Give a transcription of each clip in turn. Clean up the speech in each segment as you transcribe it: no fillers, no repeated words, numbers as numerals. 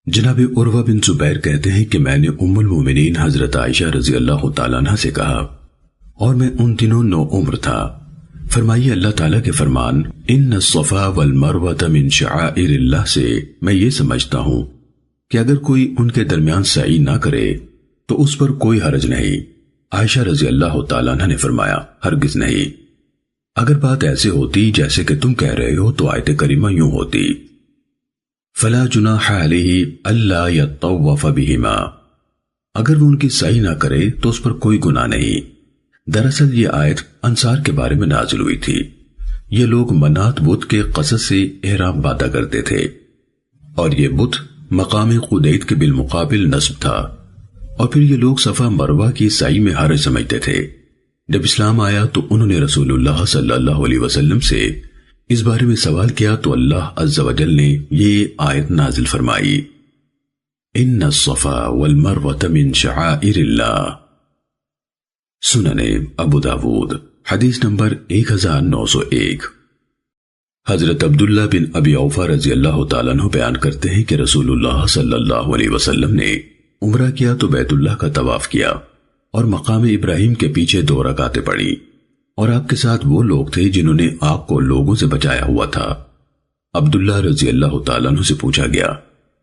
جناب عروہ بن زبیر کہتے ہیں کہ میں نے ام المومنین حضرت عائشہ رضی اللہ تعالیٰ عنہ سے کہا، اور میں ان دنوں نو عمر تھا، فرمائیے اللہ تعالیٰ کے فرمان ان الصفا والمروۃ من شعائر اللہ سے میں یہ سمجھتا ہوں کہ اگر کوئی ان کے درمیان سعی نہ کرے تو اس پر کوئی حرج نہیں۔ عائشہ رضی اللہ تعالیٰ عنہ نے فرمایا، ہرگز نہیں۔ اگر بات ایسے ہوتی جیسے کہ تم کہہ رہے ہو تو آیت کریمہ یوں ہوتی، فلا جناح علیہ الا یطوف بہما، اگر وہ ان کی سعی نہ کرے تو اس پر کوئی گناہ نہیں۔ دراصل یہ آیت انصار کے بارے میں نازل ہوئی تھی۔ یہ لوگ منات بت کے قصد سے احرام باندھا کرتے تھے، اور یہ بت مقام قدید کے بالمقابل نصب تھا، اور پھر یہ لوگ صفا مروہ کی سعی میں حرج سمجھتے تھے۔ جب اسلام آیا تو انہوں نے رسول اللہ صلی اللہ علیہ وسلم سے اس بارے میں سوال کیا تو اللہ عز و جل نے یہ آیت نازل فرمائی، ان الصفا والمروۃ من شعائر اللہ۔ سنن ابو داود حدیث نمبر 1901۔ حضرت عبداللہ بن ابی اوفا رضی اللہ تعالیٰ عنہ بیان کرتے ہیں کہ رسول اللہ صلی اللہ علیہ وسلم نے عمرہ کیا تو بیت اللہ کا طواف کیا اور مقام ابراہیم کے پیچھے 2 رکعتیں پڑھی، اور آپ کے ساتھ وہ لوگ تھے جنہوں نے آپ کو لوگوں سے بچایا ہوا تھا۔ عبداللہ رضی اللہ تعالیٰ عنہ سے پوچھا گیا،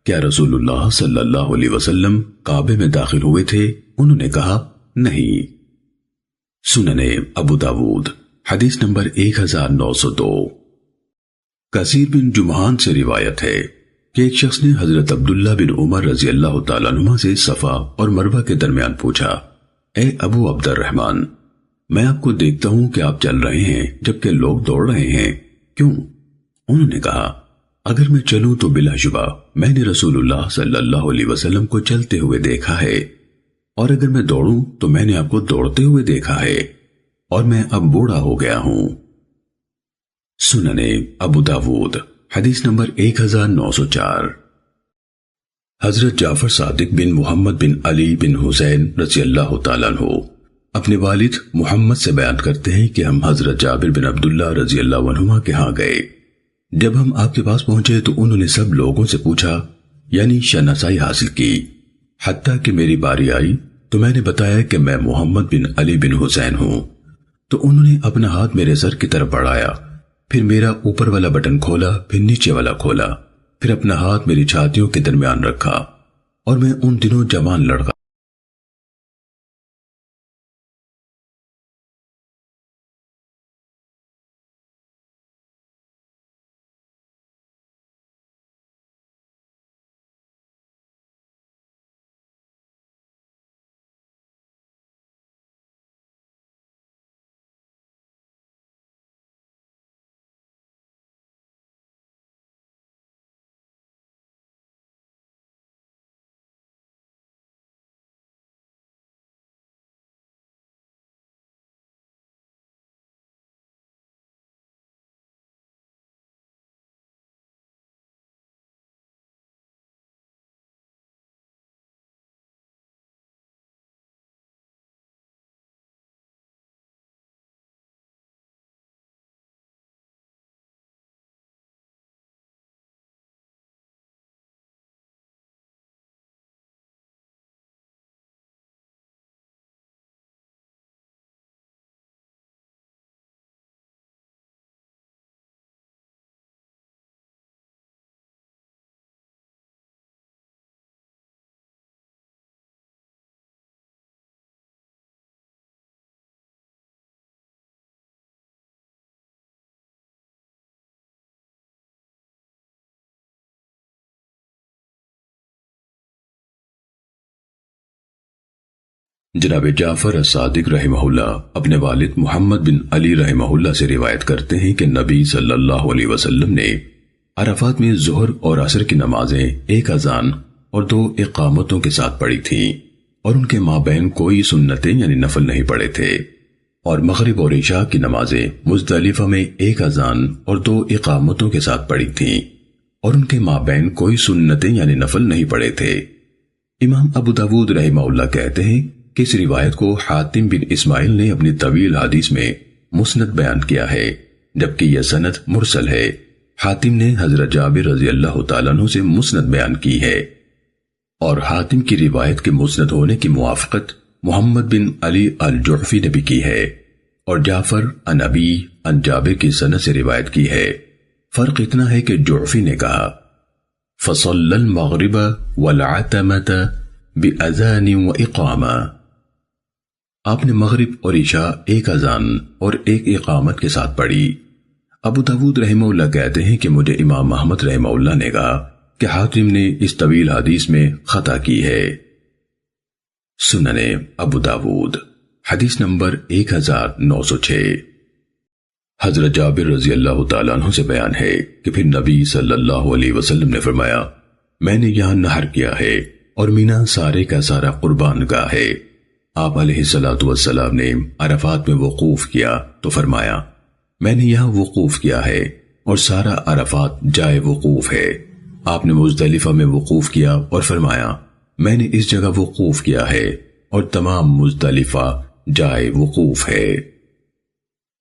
کیا رسول اللہ صلی اللہ علیہ وسلم کعبے میں داخل ہوئے تھے؟ انہوں نے کہا، نہیں۔ سنن ابو داود حدیث نمبر 1902۔ کثیر بن جمحان سے روایت ہے کہ ایک شخص نے حضرت عبداللہ بن عمر رضی اللہ تعالیٰ عنہ سے صفا اور مروہ کے درمیان پوچھا، اے ابو عبد الرحمن، میں آپ کو دیکھتا ہوں کہ آپ چل رہے ہیں جبکہ لوگ دوڑ رہے ہیں، کیوں؟ انہوں نے کہا، اگر میں چلوں تو بلا شبہ میں نے رسول اللہ صلی اللہ علیہ وسلم کو چلتے ہوئے دیکھا ہے، اور اگر میں دوڑوں تو میں نے آپ کو دوڑتے ہوئے دیکھا ہے، اور میں اب بوڑھا ہو گیا ہوں۔ سنن ابو داود حدیث نمبر 1904۔ حضرت جعفر صادق بن محمد بن علی بن حسین رضی اللہ تعالیٰ عنہ اپنے والد محمد سے بیان کرتے ہیں کہ ہم حضرت جابر بن عبداللہ رضی اللہ عنہما کے ہاں گئے۔ جب ہم آپ کے پاس پہنچے تو انہوں نے سب لوگوں سے پوچھا، یعنی شناسائی حاصل کی، حتیٰ کہ میری باری آئی تو میں نے بتایا کہ میں محمد بن علی بن حسین ہوں، تو انہوں نے اپنا ہاتھ میرے سر کی طرف بڑھایا، پھر میرا اوپر والا بٹن کھولا، پھر نیچے والا کھولا، پھر اپنا ہاتھ میری چھاتیوں کے درمیان رکھا، اور میں ان دنوں جوان لڑکا جناب جعفر صادق رحمہ اللہ اپنے والد محمد بن علی رحمہ اللہ سے روایت کرتے ہیں کہ نبی صلی اللہ علیہ وسلم نے عرفات میں ظہر اور عصر کی نمازیں 1 اذان اور 2 اقامتوں کے ساتھ پڑھی تھیں، اور ان کے مابین کوئی سنتیں یعنی نفل نہیں پڑے تھے، اور مغرب اور عشاء کی نمازیں مزدلفہ میں 1 اذان اور 2 اقامتوں کے ساتھ پڑھی تھیں، اور ان کے مابین کوئی سنتیں یعنی نفل نہیں پڑے تھے۔ امام ابو داود رحمہ اللہ کہتے ہیں کہ اس روایت کو حاتم بن اسماعیل نے اپنی طویل حدیث میں مسند بیان کیا ہے، جبکہ یہ سند مرسل ہے۔ حاتم نے حضرت جابر رضی اللہ تعالیٰ عنہ سے مسند بیان کی ہے، اور حاتم کی روایت کے مسند ہونے کی موافقت محمد بن علی الجعفی نے بھی کی ہے، اور جعفر عن ابی عن جابر کی سند سے روایت کی ہے۔ فرق اتنا ہے کہ جعفی نے کہا فَصَلَّ الْمَغْرِبَ وَالْعَتَمَةَ بِأَذَانٍ وَإِقَامَةٍ، آپ نے مغرب اور عشاء ایک اذان اور ایک اقامت کے ساتھ پڑھی۔ ابو داود رحمہ اللہ کہتے ہیں کہ مجھے امام احمد رحمہ اللہ نے کہا کہ حاتم نے اس طویل حدیث میں خطا کی ہے۔ سنن ابو داود حدیث نمبر 1906۔ حضرت جابر رضی اللہ تعالیٰ عنہ سے بیان ہے کہ پھر نبی صلی اللہ علیہ وسلم نے فرمایا، میں نے یہاں نہر کیا ہے اور مینا سارے کا سارا قربان گاہ ہے۔ آپ علیہ السلام نے عرفات میں وقوف کیا تو فرمایا، میں نے یہاں وقوف کیا ہے اور سارا عرفات جائے وقوف ہے۔ آپ نے مزدلفہ میں وقوف کیا اور فرمایا، میں نے اس جگہ وقوف کیا ہے اور تمام مزدلفہ جائے وقوف ہے۔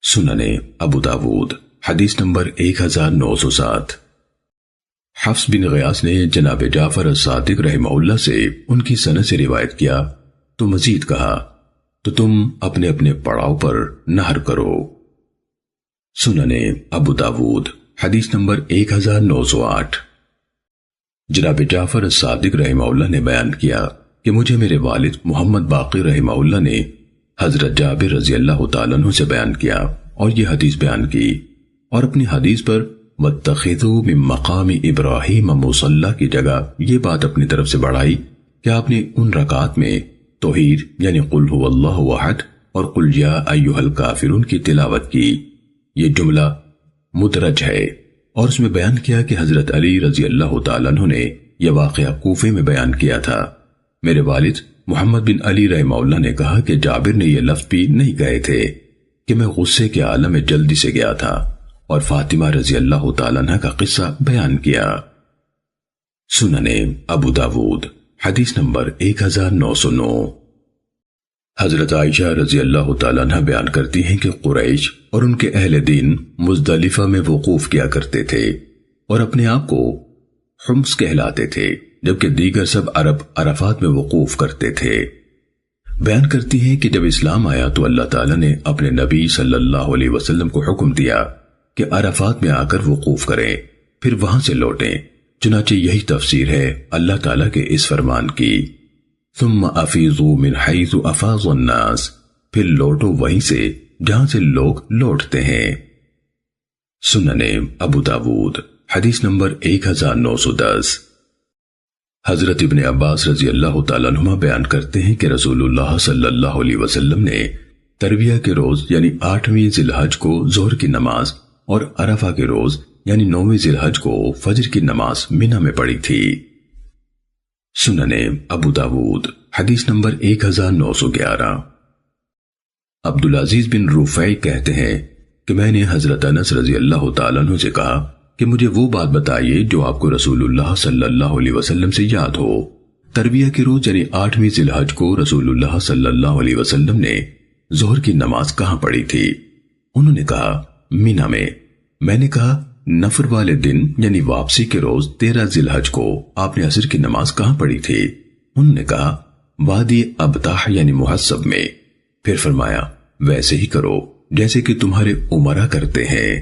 سنن ابو داود حدیث نمبر 1907۔ حفص بن غیاث نے جناب جعفر الصادق رحمہ اللہ سے ان کی سند سے روایت کیا تو مزید کہا، تو تم اپنے اپنے پڑاؤ پر نہر کرو۔ سنن ابو داود حدیث نمبر 1908۔ جناب جعفر الصادق رحمہ اللہ نے بیان کیا کہ مجھے میرے والد محمد باقر رحمہ اللہ نے حضرت جابر رضی اللہ تعالیٰ عنہ سے بیان کیا اور یہ حدیث بیان کی، اور اپنی حدیث پر وَاتَّخِذُوا مِن مَّقَامِ إِبْرَاهِيمَ مُصَلَّى کی جگہ یہ بات اپنی طرف سے بڑھائی کہ آپ نے ان رکعات میں توحید یعنی قل هو اللہ احد اور قل یا ایھا الکافرون کی تلاوت کی۔ یہ جملہ مدرج ہے، اور اس میں بیان کیا کہ حضرت علی رضی اللہ تعالیٰ عنہ نے یہ واقعہ کوفے میں بیان کیا تھا۔ میرے والد محمد بن علی رحمہ اللہ نے کہا کہ جابر نے یہ لفظ بھی نہیں کہے تھے کہ میں غصے کے عالم میں جلدی سے گیا تھا، اور فاطمہ رضی اللہ تعالیٰ عنہ کا قصہ بیان کیا۔ سنن ابو داود حدیث نمبر 1909۔ حضرت عائشہ رضی اللہ تعالیٰ عنہ بیان کرتی ہیں کہ قریش اور ان کے اہل دین مزدلفہ میں وقوف کیا کرتے تھے اور اپنے آپ کو حمص کہلاتے تھے، جبکہ دیگر سب عرب عرفات میں وقوف کرتے تھے۔ بیان کرتی ہیں کہ جب اسلام آیا تو اللہ تعالیٰ نے اپنے نبی صلی اللہ علیہ وسلم کو حکم دیا کہ عرفات میں آ کر وقوف کریں، پھر وہاں سے لوٹیں۔ چنانچہ یہی تفسیر ہے اللہ تعالیٰ کے اس فرمان کی، ثم افیضوا من حیث افاض الناس، پھر لوٹو وہیں سے جہاں سے لوگ لوٹتے ہیں۔ سنن ابو داود حدیث نمبر 1910۔ حضرت ابن عباس رضی اللہ تعالیٰ عنہما بیان کرتے ہیں کہ رسول اللہ صلی اللہ علیہ وسلم نے ترویہ کے روز یعنی 8ویں ذی الحج کو ظہر کی نماز اور عرفہ کے روز یعنی 9ویں ذی الحج کو فجر کی نماز مینا میں پڑھی تھی۔ سنن ابو داود حدیث نمبر 1911۔ عبدالعزیز بن رفیع کہتے ہیں کہ میں نے حضرت انس رضی اللہ تعالیٰ عنہ سے کہا کہ مجھے وہ بات بتائیے جو آپ کو رسول اللہ صلی اللہ علیہ وسلم سے یاد ہو۔ ترویہ کے روز یعنی 8ویں ذی الحج کو رسول اللہ صلی اللہ علیہ وسلم نے ظہر کی نماز کہاں پڑھی تھی؟ انہوں نے کہا مینا میں۔ میں نے کہا نفر والے دن یعنی واپسی کے روز 13 ذی الحج کو آپ نے عصر کی نماز کہاں پڑھی تھی؟ انہوں نے کہا وادی ابطح یعنی محسب میں۔ پھر فرمایا ویسے ہی کرو جیسے کہ تمہارے عمرہ کرتے ہیں۔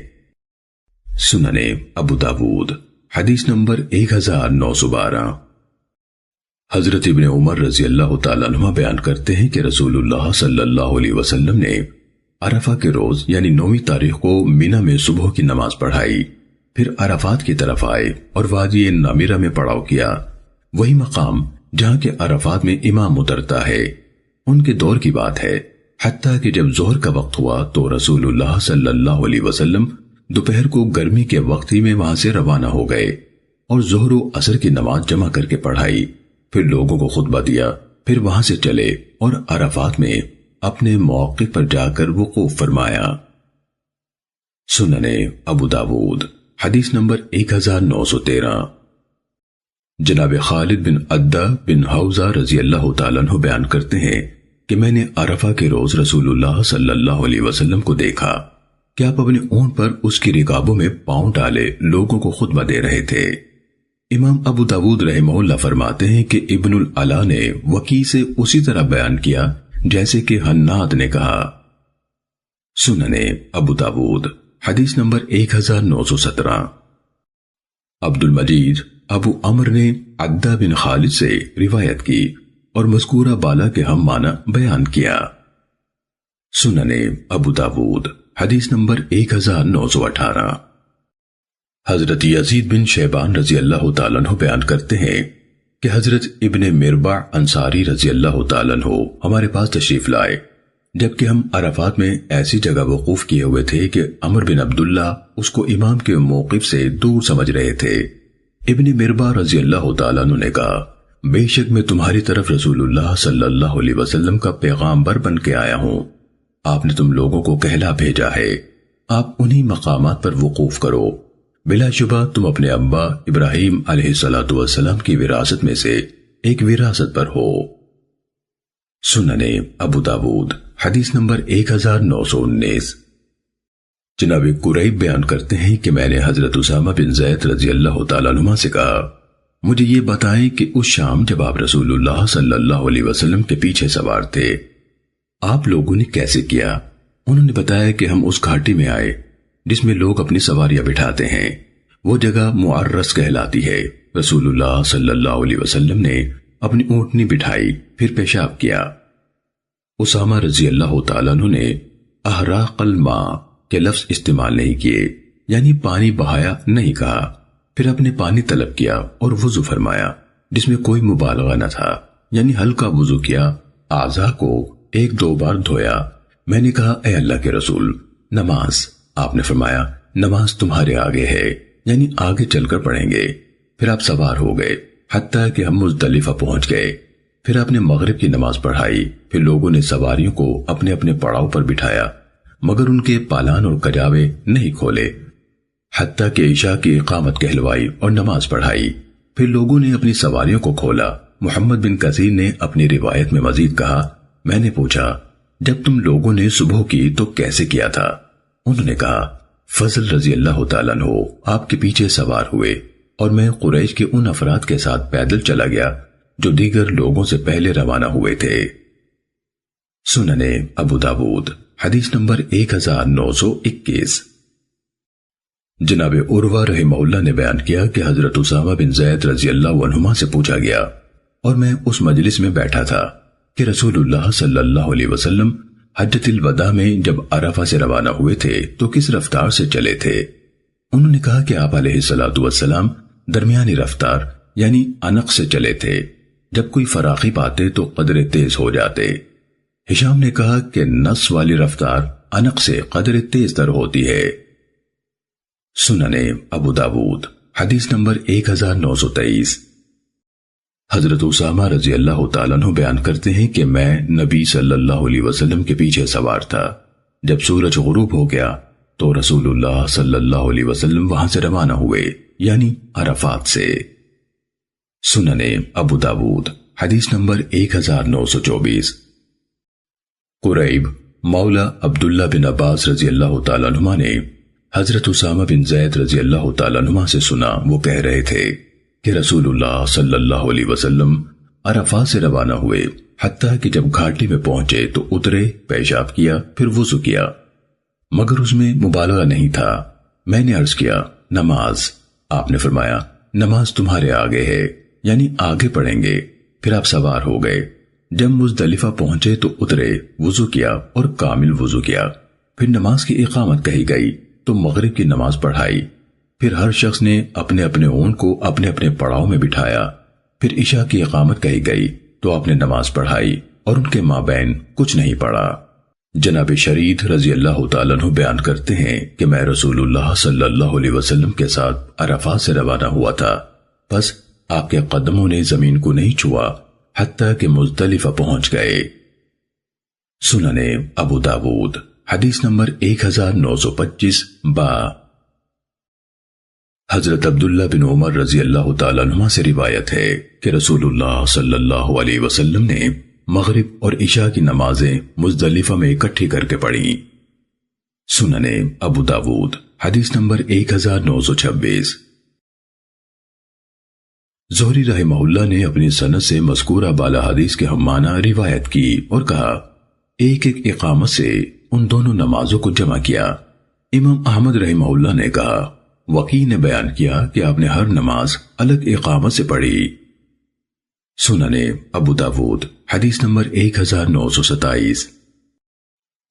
سنن ابو داود حدیث نمبر 1912۔ حضرت ابن عمر رضی اللہ تعالیٰ عنہ بیان کرتے ہیں کہ رسول اللہ صلی اللہ علیہ وسلم نے عرفہ کے روز یعنی 9ویں تاریخ کو مینا میں صبح کی نماز پڑھائی، پھر عرفات کی طرف آئے اور وادی نمیرہ میں پڑاؤ کیا، وہی مقام جہاں کے عرفات میں امام اترتا ہے۔ ان کے دور کی بات ہے، حتیٰ کہ جب ظہر کا وقت ہوا تو رسول اللہ صلی اللہ علیہ وسلم دوپہر کو گرمی کے وقت ہی میں وہاں سے روانہ ہو گئے اور ظہر و عصر کی نماز جمع کر کے پڑھائی، پھر لوگوں کو خطبہ دیا، پھر وہاں سے چلے اور عرفات میں اپنے موقع پر جا کر وقوف فرمایا۔ سنن ابو داود حدیث نمبر 1913۔ جناب خالد بن عدہ بن حوزہ رضی اللہ تعالیٰ عنہ بیان کرتے ہیں کہ میں نے عرفہ کے روز رسول اللہ صلی اللہ علیہ وسلم کو دیکھا کہ آپ اپنے اونٹ پر اس کی رکابوں میں پاؤں ڈالے لوگوں کو خطبہ دے رہے تھے۔ امام ابو داود رحمہ اللہ فرماتے ہیں کہ ابن العلا نے وکی سے اسی طرح بیان کیا جیسے کہ حناد نے کہا۔ سننے ابو داود حدیث نمبر 1917۔ عبد المجید ابو عمر نے عدہ بن خالد سے روایت کی اور مذکورہ بالا کے ہم معنی بیان کیا۔ سننے ابو داود حدیث نمبر 1918۔ حضرت یزید بن شیبان رضی اللہ تعالیٰ عنہ بیان کرتے ہیں کہ حضرت ابن مربع انصاری رضی اللہ تعالیٰ عنہ ہمارے پاس تشریف لائے جبکہ ہم عرفات میں ایسی جگہ وقوف کیے ہوئے تھے کہ عمر بن عبداللہ اس کو امام کے موقف سے دور سمجھ رہے تھے۔ ابن مربع رضی اللہ تعالیٰ عنہ نے کہا، بے شک میں تمہاری طرف رسول اللہ صلی اللہ علیہ وسلم کا پیغامبر بن کے آیا ہوں۔ آپ نے تم لوگوں کو کہلا بھیجا ہے، آپ انہی مقامات پر وقوف کرو۔ بلا شبہ تم اپنے ابا ابراہیم علیہ السلام کی وراثت میں سے ایک وراثت پر ہو۔ سننے ابو داود حدیث نمبر 1919۔ جناب قریب بیان کرتے ہیں کہ میں نے حضرت اسامہ بن زید رضی اللہ تعالیٰ عنہ سے کہا، مجھے یہ بتائیں کہ اس شام جب آپ رسول اللہ صلی اللہ علیہ وسلم کے پیچھے سوار تھے آپ لوگوں نے کیسے کیا؟ انہوں نے بتایا کہ ہم اس گھاٹی میں آئے جس میں لوگ اپنی سواریاں بٹھاتے ہیں، وہ جگہ معرس کہلاتی ہے۔ رسول اللہ صلی اللہ علیہ وسلم نے اپنی اونٹنی بٹھائی پھر پیشاب کیا۔ اسامہ رضی اللہ تعالیٰ عنہ نے احراق الماء کے لفظ استعمال نہیں کیے، یعنی پانی بہایا نہیں کہا، پھر اپنے پانی طلب کیا اور وضو فرمایا جس میں کوئی مبالغہ نہ تھا، یعنی ہلکا وضو کیا، اعضاء کو 1-2 بار دھویا۔ میں نے کہا، اے اللہ کے رسول، نماز؟ آپ نے فرمایا، نماز تمہارے آگے ہے، یعنی آگے چل کر پڑھیں گے۔ پھر آپ سوار ہو گئے حتیٰ کہ ہم مزدلفہ پہنچ گئے۔ پھر آپ نے مغرب کی نماز پڑھائی، پھر لوگوں نے سواریوں کو اپنے اپنے پڑاؤ پر بٹھایا مگر ان کے پالان اور کجاوے نہیں کھولے، حتیٰ کہ عشاء کی اقامت کہلوائی اور نماز پڑھائی۔ پھر لوگوں نے اپنی سواریوں کو کھولا۔ محمد بن کثیر نے اپنی روایت میں مزید کہا، میں نے پوچھا، جب تم لوگوں نے صبح کی تو کیسے کیا تھا؟ انہوں نے کہا، فضل رضی اللہ تعالیٰ عنہ آپ کے پیچھے سوار ہوئے اور میں قریش کے ان افراد کے ساتھ پیدل چلا گیا جو دیگر لوگوں سے پہلے روانہ ہوئے تھے۔ سننے ابو داود حدیث نمبر 1921۔ جناب عروہ رحمہ اللہ نے بیان کیا کہ حضرت اسامہ بن زید رضی اللہ عنہما سے پوچھا گیا اور میں اس مجلس میں بیٹھا تھا کہ رسول اللہ صلی اللہ علیہ وسلم حجۃ الوداع میں جب عرفہ سے روانہ ہوئے تھے تو کس رفتار سے چلے تھے؟ انہوں نے کہا کہ آپ علیہ السلام درمیانی رفتار یعنی انق سے چلے تھے، جب کوئی فراخی پاتے تو قدر تیز ہو جاتے۔ ہشام نے کہا کہ نص والی رفتار انق سے قدر تیز تر ہوتی ہے۔ سننے ابو داود حدیث نمبر 1923۔ حضرت اسامہ رضی اللہ تعالیٰ عنہ بیان کرتے ہیں کہ میں نبی صلی اللہ علیہ وسلم کے پیچھے سوار تھا۔ جب سورج غروب ہو گیا تو رسول اللہ صلی اللہ علیہ وسلم وہاں سے روانہ ہوئے، یعنی عرفات سے۔ سننے ابو داود حدیث نمبر 1924۔ قریب مولا عبداللہ بن عباس رضی اللہ تعالیٰ عنہ نے حضرت اسامہ بن زید رضی اللہ تعالیٰ عنہ سے سنا، وہ کہہ رہے تھے کہ رسول اللہ صلی اللہ علیہ وسلم عرفات سے روانہ ہوئے، حتیٰ کہ جب گھاٹی میں پہنچے تو اترے، پیشاب کیا، پھر وضو کیا، مگر اس میں مبالغہ نہیں تھا۔ میں نے عرض کیا، نماز؟ آپ نے فرمایا، نماز تمہارے آگے ہے، یعنی آگے پڑھیں گے۔ پھر آپ سوار ہو گئے۔ جب مزدلفہ پہنچے تو اترے، وضو کیا اور کامل وضو کیا۔ پھر نماز کی اقامت کہی گئی تو مغرب کی نماز پڑھائی۔ پھر ہر شخص نے اپنے اپنے اونٹ کو اپنے اپنے پڑاؤ میں بٹھایا۔ پھر عشاء کی اقامت کہی گئی تو آپ نے نماز پڑھائی اور ان کے مابین کچھ نہیں پڑھا۔ جناب شرید رضی اللہ تعالیٰ عنہ بیان کرتے ہیں کہ میں رسول اللہ صلی اللہ علیہ وسلم کے ساتھ عرفات سے روانہ ہوا تھا، بس آپ کے قدموں نے زمین کو نہیں چھوا حتیٰ کہ مزدلفہ پہنچ گئے۔ سننے ابو داود حدیث نمبر 1925 با۔ حضرت عبداللہ بن عمر رضی اللہ تعالیٰ عنہ سے روایت ہے کہ رسول اللہ صلی اللہ علیہ وسلم نے مغرب اور عشاء کی نمازیں مزدلفہ میں اکٹھی کر کے پڑھی۔ سننے ابو داود حدیث نمبر 1926۔ زہری رحمہ اللہ نے اپنی سند سے مذکورہ بالا حدیث کے ہم معنی روایت کی اور کہا ایک ایک اقامت سے ان دونوں نمازوں کو جمع کیا۔ امام احمد رحمہ اللہ نے کہا وقی نے بیان کیا کہ آپ نے ہر نماز الگ اقامت سے پڑھی۔ سننے ابو داود حدیث نمبر 1927۔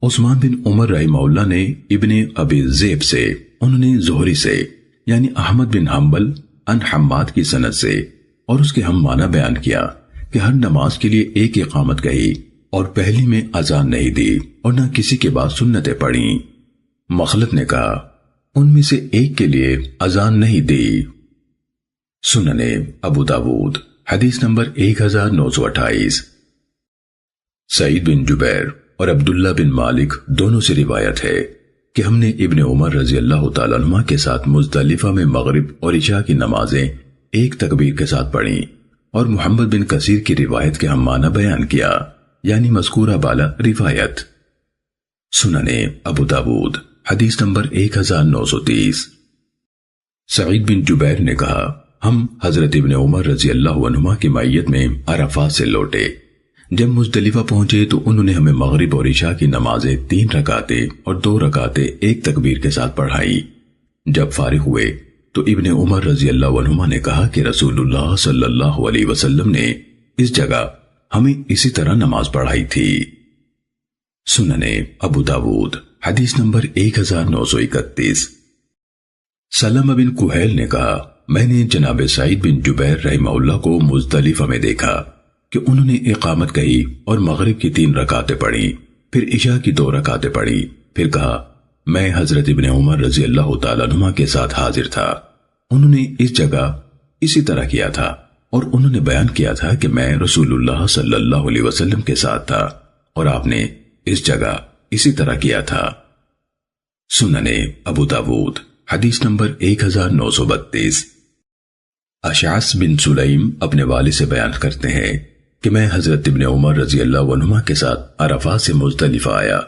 عثمان بن عمر رحمہ اللہ نے ابن ابی ذئب سے، انہوں نے زہری سے یعنی احمد بن حنبل ان حماد کی سند سے اور اس کے ہم معنی بیان کیا کہ ہر نماز کے لیے ایک اقامت کہی اور پہلی میں اذان نہیں دی اور نہ کسی کے بعد سنتیں پڑھیں۔ مخلد نے کہا ان میں سے ایک کے لیے اذان نہیں دی۔ سننے ابو داود حدیث نمبر 1928۔ سعید بن جبیر اور عبداللہ بن مالک دونوں سے روایت ہے کہ ہم نے ابن عمر رضی اللہ تعالیٰ عنہ کے ساتھ مزدلفہ میں مغرب اور عشاء کی نمازیں ایک تکبیر کے ساتھ پڑھیں اور محمد بن کثیر کی روایت کے ہم معنی بیان کیا یعنی مذکورہ بالا روایت۔ سننے ابو داود حدیث نمبر 1930۔ سعید بن جبیر نے کہا ہم حضرت ابن عمر رضی اللہ عنہما کی معیت میں عرفات سے لوٹے، جب مزدلفہ پہنچے تو انہوں نے ہمیں مغرب اور عشاء کی نمازیں 3 رکعتیں اور 2 رکعتیں ایک تکبیر کے ساتھ پڑھائی۔ جب فارغ ہوئے تو ابن عمر رضی اللہ عنہما نے کہا کہ رسول اللہ صلی اللہ علیہ وسلم نے اس جگہ ہمیں اسی طرح نماز پڑھائی تھی۔ سننے ابو داود حدیث نمبر 1931۔ سلمہ بن کہیل نے کہا میں نے جناب سعید بن جبیر رحمہ اللہ کو مزدلفہ میں دیکھا کہ انہوں نے اقامت کہی اور مغرب کی 3 رکعتیں پڑھی، پھر عشاء کی 2 رکعتیں پڑھی، پھر کہا میں حضرت ابن عمر رضی اللہ تعالیٰ عنہ کے ساتھ حاضر تھا، انہوں نے اس جگہ اسی طرح کیا تھا اور انہوں نے بیان کیا تھا کہ میں رسول اللہ صلی اللہ علیہ وسلم کے ساتھ تھا اور آپ نے اس جگہ اسی طرح کیا تھا۔ سننے ابو داود حدیث نمبر 1932۔ اشعث بن سلیم اپنے والد سے بیان کرتے ہیں کہ میں حضرت ابن عمر رضی اللہ عنہما کے ساتھ عرفات سے مزدلفہ آیا،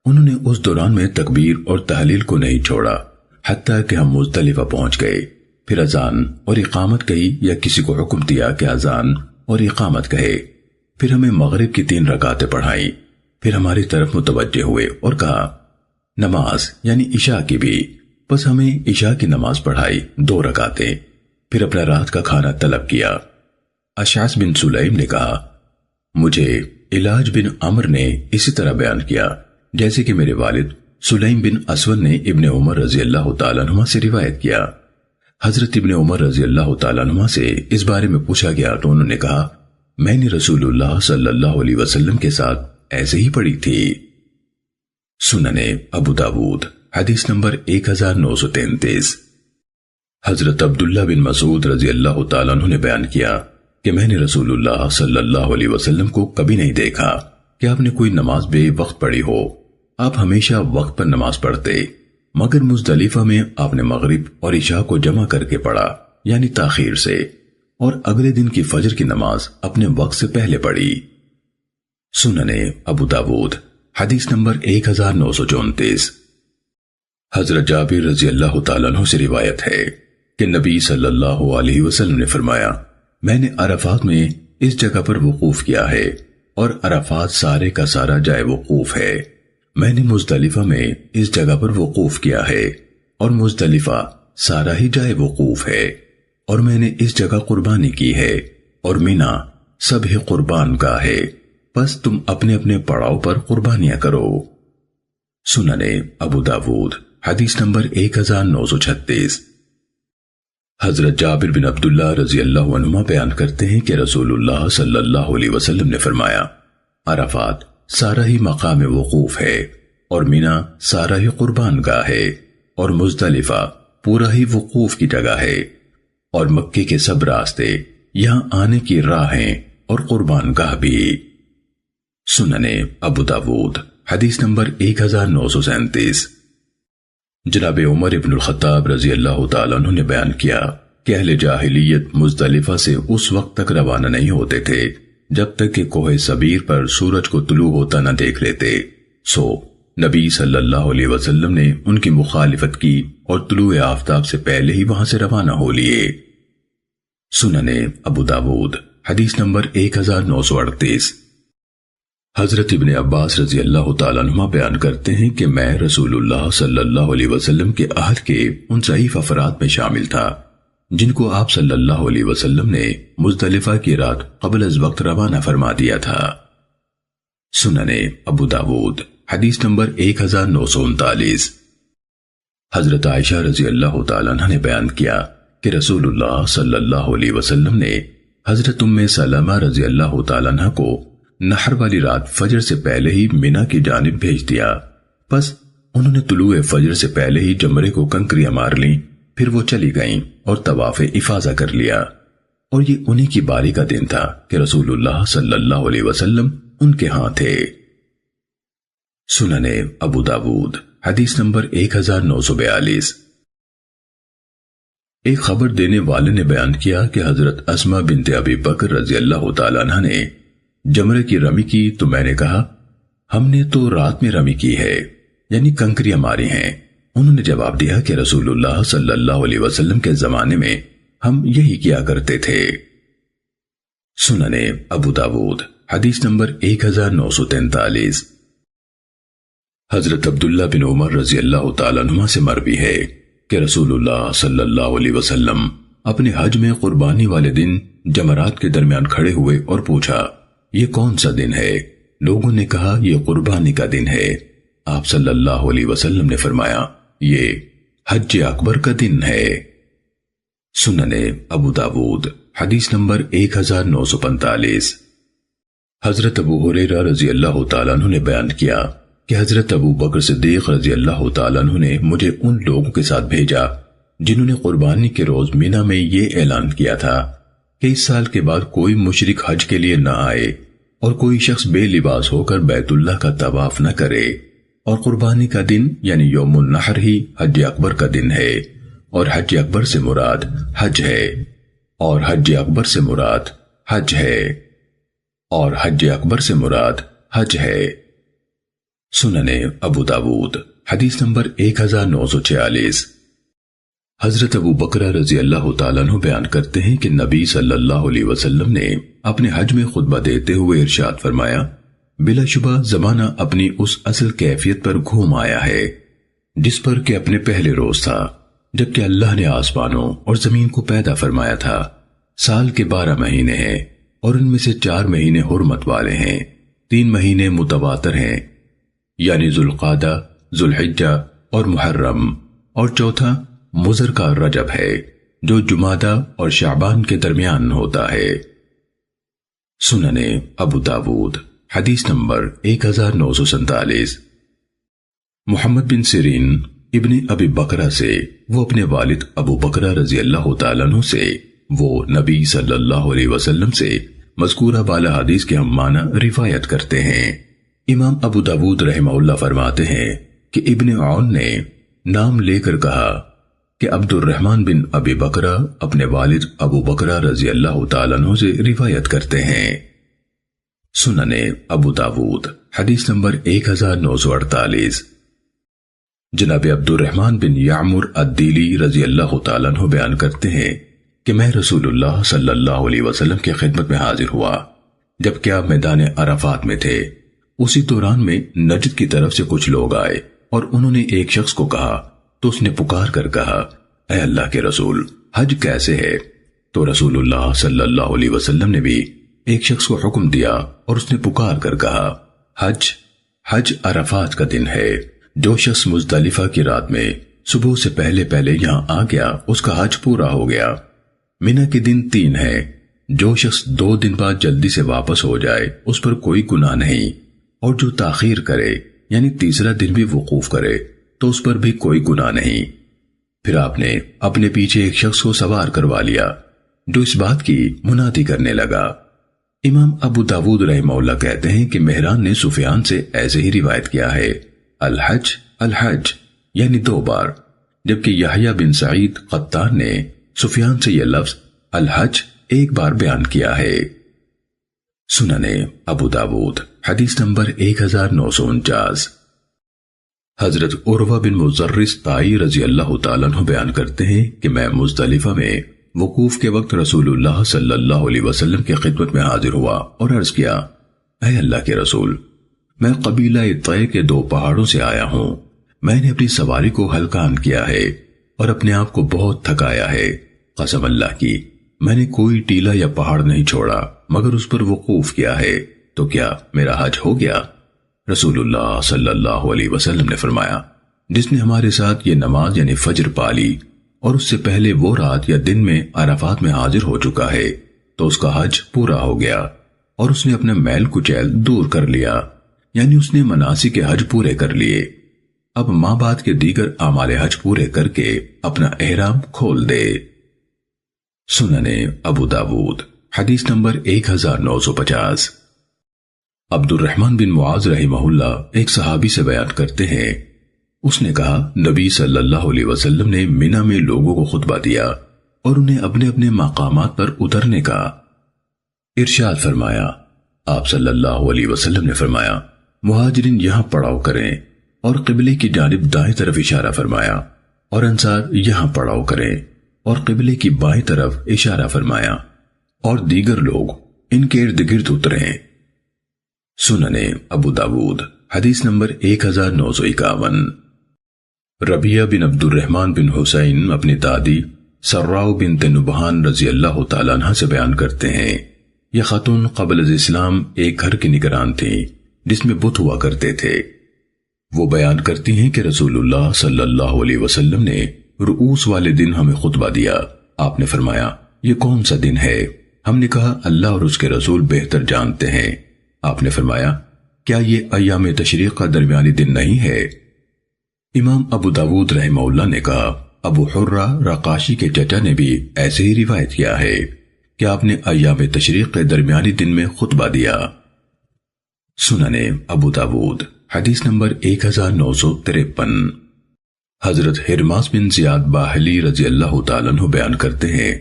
انہوں نے اس دوران میں تکبیر اور تحلیل کو نہیں چھوڑا حتیٰ کہ ہم مزدلفہ پہنچ گئے، پھر اذان اور اقامت کہی یا کسی کو حکم دیا کہ اذان اور اقامت کہے، پھر ہمیں مغرب کی 3 رکعتیں پڑھائیں، پھر ہماری طرف متوجہ ہوئے اور کہا نماز یعنی عشاء کی بھی، بس ہمیں عشاء کی نماز پڑھائی 2 رکعتیں، پھر اپنا رات کا کھانا طلب کیا۔ اشعث بن سلیم نے کہا مجھے علاج بن عمر نے اسی طرح بیان کیا جیسے کہ میرے والد سلیم بن اسود نے ابن عمر رضی اللہ تعالیٰ عنہ سے روایت کیا۔ حضرت ابن عمر رضی اللہ تعالیٰ عنہ سے اس بارے میں پوچھا گیا تو انہوں نے کہا میں نے رسول اللہ صلی اللہ علیہ وسلم کے ساتھ ایسے ہی پڑھی تھی۔ سننے ابو داود حدیث نمبر 1933۔ حضرت عبداللہ بن مسعود رضی اللہ تعالیٰ عنہ نے بیان کیا کہ میں نے رسول اللہ صلی اللہ علیہ وسلم کو کبھی نہیں دیکھا کہ آپ نے کوئی نماز بے وقت پڑھی ہو، آپ ہمیشہ وقت پر نماز پڑھتے، مگر مزدلفہ میں آپ نے مغرب اور عشاء کو جمع کر کے پڑھا یعنی تاخیر سے، اور اگلے دن کی فجر کی نماز اپنے وقت سے پہلے پڑھی۔ سننے ابو داود حدیث نمبر 1934۔ حضرت جابر رضی اللہ تعالیٰ عنہ سے روایت ہے کہ نبی صلی اللہ علیہ وسلم نے فرمایا میں نے عرفات میں اس جگہ پر وقوف کیا ہے اور عرفات سارے کا سارا جائے وقوف ہے، میں نے مزدلفہ میں اس جگہ پر وقوف کیا ہے اور مزدلفہ سارا ہی جائے وقوف ہے، اور میں نے اس جگہ قربانی کی ہے اور مینا سب ہی قربان کا ہے، بس تم اپنے اپنے پڑاؤ پر قربانیاں کرو۔ سننے ابو داود حدیث نمبر 1936۔ حضرت جابر بن عبداللہ رضی اللہ عنہما بیان کرتے ہیں کہ رسول اللہ صلی اللہ علیہ وسلم نے فرمایا عرفات سارا ہی مقام وقوف ہے اور مینا سارا ہی قربان گاہ ہے اور مزدلفہ پورا ہی وقوف کی جگہ ہے، اور مکے کے سب راستے یہاں آنے کی راہیں اور قربان گاہ بھی۔ سننے ابو داود حدیث نمبر 1937۔ جناب عمر ابن الخطاب رضی اللہ تعالیٰ عنہ نے بیان کیا کہ اہل جاہلیت مزدلفہ سے اس وقت تک روانہ نہیں ہوتے تھے جب تک کہ کوہ صبیر پر سورج کو طلوع ہوتا نہ دیکھ لیتے، سو نبی صلی اللہ علیہ وسلم نے ان کی مخالفت کی اور طلوع آفتاب سے پہلے ہی وہاں سے روانہ ہو لیے۔ سننے ابو داود حدیث نمبر 1938۔ حضرت ابن عباس رضی اللہ تعالیٰ عنہ بیان کرتے ہیں کہ میں رسول اللہ صلی اللہ علیہ وسلم کے عہد کے ان ضعیف افراد میں شامل تھا جن کو آپ صلی اللہ علیہ وسلم نے مزدلفہ کی رات قبل از وقت روانہ فرما دیا تھا۔ سننے ابو داود حدیث نمبر 1939۔ حضرت عائشہ رضی اللہ تعالیٰ عنہ نے بیان کیا کہ رسول اللہ صلی اللہ علیہ وسلم نے حضرت ام سلمہ رضی اللہ تعالیٰ عنہ کو نحر والی رات فجر سے پہلے ہی مینا کی جانب بھیج دیا، پس انہوں نے طلوع فجر سے پہلے ہی جمرے کو کنکریاں مار لیں، پھر وہ چلی گئیں اور طواف افاضہ کر لیا، اور یہ انہی کی باری کا دن تھا کہ رسول اللہ صلی اللہ علیہ وسلم ان کے ہاں تھے۔ سننے ابو داود حدیث نمبر 1942۔ ایک خبر دینے والے نے بیان کیا کہ حضرت اسماء بنت ابی بکر رضی اللہ تعالیٰ عنہ نے جمرے کی رمی کی تو میں نے کہا ہم نے تو رات میں رمی کی ہے، یعنی کنکریاں ماری ہیں۔ انہوں نے جواب دیا کہ رسول اللہ صلی اللہ علیہ وسلم کے زمانے میں ہم یہی کیا کرتے تھے۔ سننے ابو داود حدیث نمبر 1943۔ حضرت عبداللہ بن عمر رضی اللہ تعالیٰ عنہ سے مروی ہے کہ رسول اللہ صلی اللہ علیہ وسلم اپنے حج میں قربانی والے دن جمرات کے درمیان کھڑے ہوئے اور پوچھا یہ کون سا دن ہے؟ لوگوں نے کہا یہ قربانی کا دن ہے۔ آپ صلی اللہ علیہ وسلم نے فرمایا یہ حج اکبر کا دن ہے۔ سننے ابو داود حدیث نمبر 1945۔ حضرت ابو ہریرہ رضی اللہ تعالیٰ عنہ نے بیان کیا کہ حضرت ابو بکر صدیق رضی اللہ تعالیٰ عنہ نے مجھے ان لوگوں کے ساتھ بھیجا جنہوں نے قربانی کے روز مینا میں یہ اعلان کیا تھا کہ اس سال کے بعد کوئی مشرک حج کے لیے نہ آئے اور کوئی شخص بے لباس ہو کر بیت اللہ کا طواف نہ کرے، اور قربانی کا دن یعنی یوم النحر ہی حج اکبر کا دن ہے، اور حج اکبر سے مراد حج ہے، اور حج اکبر سے مراد حج ہے، اور حج اکبر سے مراد حج ہے۔ سننے ابو داود حدیث نمبر 1946۔ حضرت ابو بکرہ رضی اللہ تعالیٰ عنہ بیان کرتے ہیں کہ نبی صلی اللہ علیہ وسلم نے اپنے حج میں خطبہ دیتے ہوئے ارشاد فرمایا بلا شبہ زمانہ اپنی اس اصل کیفیت پر گھوم آیا ہے جس پر کہ اپنے پہلے روز تھا جبکہ اللہ نے آسمانوں اور زمین کو پیدا فرمایا تھا۔ سال کے 12 مہینے ہیں اور ان میں سے 4 مہینے حرمت والے ہیں، 3 مہینے متواتر ہیں یعنی ذوالقعدہ، ذوالحجہ اور محرم، اور چوتھا مضر کا رجب ہے جو جمادہ اور شعبان کے درمیان ہوتا ہے۔ سننے ابو داود حدیث نمبر 1947۔ محمد بن سیرین ابن ابی بکرہ سے، وہ اپنے والد ابو بکرہ رضی اللہ تعالیٰ عنہ سے، وہ نبی صلی اللہ علیہ وسلم سے مذکورہ بالا حدیث کے ہم معنی روایت کرتے ہیں۔ امام ابو داود رحمہ اللہ فرماتے ہیں کہ ابن عون نے نام لے کر کہا کہ عبد الرحمن بن ابی بکرہ اپنے والد ابو بکرہ رضی اللہ تعالیٰ عنہ سے روایت کرتے ہیں۔ سننے ابو داود حدیث نمبر 1948۔ جناب عبد الرحمن بن یعمر الدیلی رضی اللہ تعالیٰ عنہ بیان کرتے ہیں کہ میں رسول اللہ صلی اللہ علیہ وسلم کی خدمت میں حاضر ہوا جبکہ آپ میدان عرفات میں تھے۔ اسی دوران میں نجد کی طرف سے کچھ لوگ آئے اور انہوں نے ایک شخص کو کہا تو اس نے پکار کر کہا اے اللہ کے رسول حج کیسے ہے؟ تو رسول اللہ صلی اللہ علیہ وسلم نے بھی ایک شخص کو حکم دیا اور اس نے پکار کر کہا حج عرفات کا دن ہے، جو شخص مزدلفہ کی رات میں صبح سے پہلے پہلے یہاں آ گیا اس کا حج پورا ہو گیا۔ مینا کے دن 3 ہے، جو شخص 2 دن بعد جلدی سے واپس ہو جائے اس پر کوئی گناہ نہیں، اور جو تاخیر کرے یعنی تیسرا دن بھی وقوف کرے تو اس پر بھی کوئی گناہ نہیں۔ پھر آپ نے اپنے پیچھے ایک شخص کو سوار کروا لیا جو اس بات کی منادی کرنے لگا۔ امام ابو داود رحمہ اللہ کہتے ہیں کہ مہران نے سفیان سے ایسے ہی روایت کیا ہے الحج الحج یعنی 2 بار، جبکہ یحییٰ بن سعید قطان نے سفیان سے یہ لفظ الحج 1 بار بیان کیا ہے۔ سننے ابو داود حدیث نمبر 1949۔ حضرت عروہ بن مزرس طائی رضی اللہ تعالیٰ عنہ بیان کرتے ہیں کہ میں مزدلفہ میں وقوف کے وقت رسول اللہ صلی اللہ علیہ وسلم کی خدمت میں حاضر ہوا اور عرض کیا، اے اللہ کے رسول، میں قبیلہ طے کے 2 پہاڑوں سے آیا ہوں۔ میں نے اپنی سواری کو ہلکان کیا ہے اور اپنے آپ کو بہت تھکایا ہے۔ قسم اللہ کی، میں نے کوئی ٹیلا یا پہاڑ نہیں چھوڑا مگر اس پر وقوف کیا ہے، تو کیا میرا حج ہو گیا؟ رسول اللہ صلی اللہ علیہ وسلم نے فرمایا، جس نے ہمارے ساتھ یہ نماز یعنی فجر پالی اور اس سے پہلے وہ رات یا دن میں عرفات میں حاضر ہو چکا ہے تو اس کا حج پورا ہو گیا اور اس نے اپنا میل کچیل دور کر لیا، یعنی اس نے مناسک حج پورے کر لیے۔ اب ماں بعد کے دیگر اعمال حج پورے کر کے اپنا احرام کھول دے۔ سننے ابو داود حدیث نمبر 1950۔ عبد الرحمن بن معاذ رحمہ اللہ ایک صحابی سے بیان کرتے ہیں، اس نے کہا، نبی صلی اللہ علیہ وسلم نے منی میں لوگوں کو خطبہ دیا اور انہیں اپنے اپنے مقامات پر اترنے کا ارشاد فرمایا۔ آپ صلی اللہ علیہ وسلم نے فرمایا، مہاجرین یہاں پڑاؤ کریں، اور قبلے کی جانب دائیں طرف اشارہ فرمایا، اور انصار یہاں پڑاؤ کریں اور قبلے کی بائیں طرف اشارہ فرمایا، اور دیگر لوگ ان کے ارد گرد اتریں۔ سننے ابو داود حدیث نمبر 1951۔ ربیہ بن عبد الرحمن بن حسین اپنی دادی سراؤ بنت نبہان رضی اللہ تعالیٰ عنہ سے بیان کرتے ہیں، یہ خاتون قبل از اسلام ایک گھر کی نگران تھی جس میں بت ہوا کرتے تھے۔ وہ بیان کرتی ہیں کہ رسول اللہ صلی اللہ علیہ وسلم نے رؤوس والے دن ہمیں خطبہ دیا۔ آپ نے فرمایا، یہ کون سا دن ہے؟ ہم نے کہا، اللہ اور اس کے رسول بہتر جانتے ہیں۔ آپ نے فرمایا، کیا یہ ایام تشریق کا درمیانی دن نہیں ہے؟ امام ابو داود رحمہ اللہ نے کہا، ابو حرہ رقاشی کے چچا نے بھی ایسے ہی روایت کیا ہے کہ آپ نے ایام تشریق کے درمیانی دن میں خطبہ دیا۔ سننے ابو داود حدیث نمبر 1953۔ حضرت حرماس بن زیاد باہلی رضی اللہ تعالیٰ عنہ بیان کرتے ہیں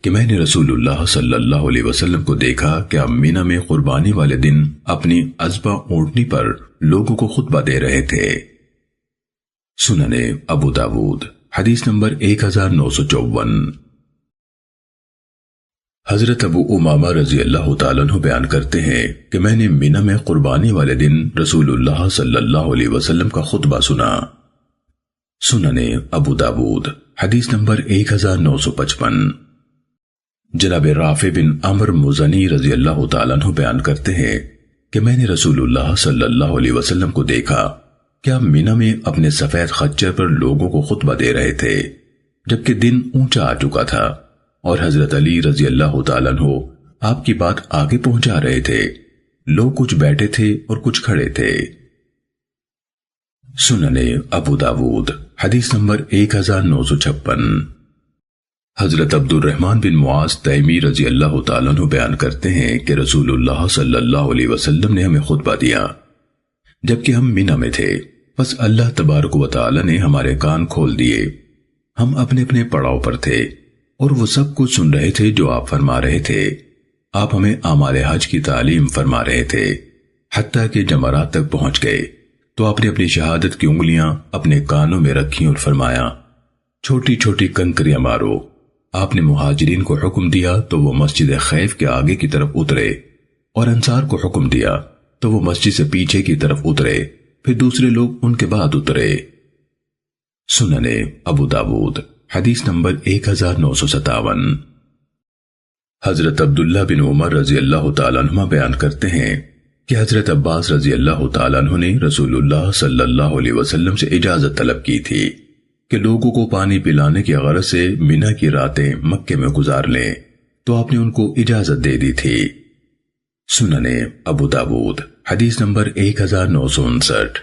کہ میں نے رسول اللہ صلی اللہ علیہ وسلم کو دیکھا کہ آپ منی میں قربانی والے دن اپنی ازبا اونٹنی پر لوگوں کو خطبہ دے رہے تھے۔ سننے ابو داود حدیث نمبر 1954۔ حضرت ابو امامہ رضی اللہ تعالیٰ عنہ بیان کرتے ہیں کہ میں نے منی میں قربانی والے دن رسول اللہ صلی اللہ علیہ وسلم کا خطبہ سنا۔ سننے ابو داود حدیث نمبر 1955۔ جناب رافع بن عمر مزنی رضی اللہ تعالیٰ عنہ بیان کرتے ہیں کہ میں نے رسول اللہ صلی اللہ علیہ وسلم کو دیکھا کہ آپ منی میں اپنے سفید خچر پر لوگوں کو خطبہ دے رہے تھے، جبکہ دن اونچا آ چکا تھا، اور حضرت علی رضی اللہ تعالیٰ عنہ آپ کی بات آگے پہنچا رہے تھے۔ لوگ کچھ بیٹھے تھے اور کچھ کھڑے تھے۔ سننے ابو داود حدیث نمبر 1956۔ حضرت عبد الرحمن بن معاذ تیمی رضی اللہ تعالیٰ عنہ بیان کرتے ہیں کہ رسول اللہ صلی اللہ علیہ وسلم نے ہمیں خطبہ دیا جبکہ ہم منی میں تھے، بس اللہ تبارک و تعالیٰ نے ہمارے کان کھول دیے۔ ہم اپنے اپنے پڑاؤ پر تھے اور وہ سب کچھ سن رہے تھے جو آپ فرما رہے تھے۔ آپ ہمیں اعمال حج کی تعلیم فرما رہے تھے، حتیٰ کہ جمرات تک پہنچ گئے تو آپ نے اپنی شہادت کی انگلیاں اپنے کانوں میں رکھیں اور فرمایا، چھوٹی چھوٹی کنکریاں مارو۔ آپ نے مہاجرین کو حکم دیا تو وہ مسجد خیف کے آگے کی طرف اترے، اور انصار کو حکم دیا تو وہ مسجد سے پیچھے کی طرف اترے، پھر دوسرے لوگ ان کے بعد اترے۔ سننے ابو داود حدیث نمبر 1957۔ حضرت عبداللہ بن عمر رضی اللہ تعالیٰ عنہ بیان کرتے ہیں کہ حضرت عباس رضی اللہ تعالیٰ عنہ نے رسول اللہ صلی اللہ علیہ وسلم سے اجازت طلب کی تھی کہ لوگوں کو پانی پلانے کی غرض سے منی کی راتیں مکے میں گزار لیں، تو آپ نے ان کو اجازت دے دی تھی۔ سننے ابو داود حدیث نمبر 1959۔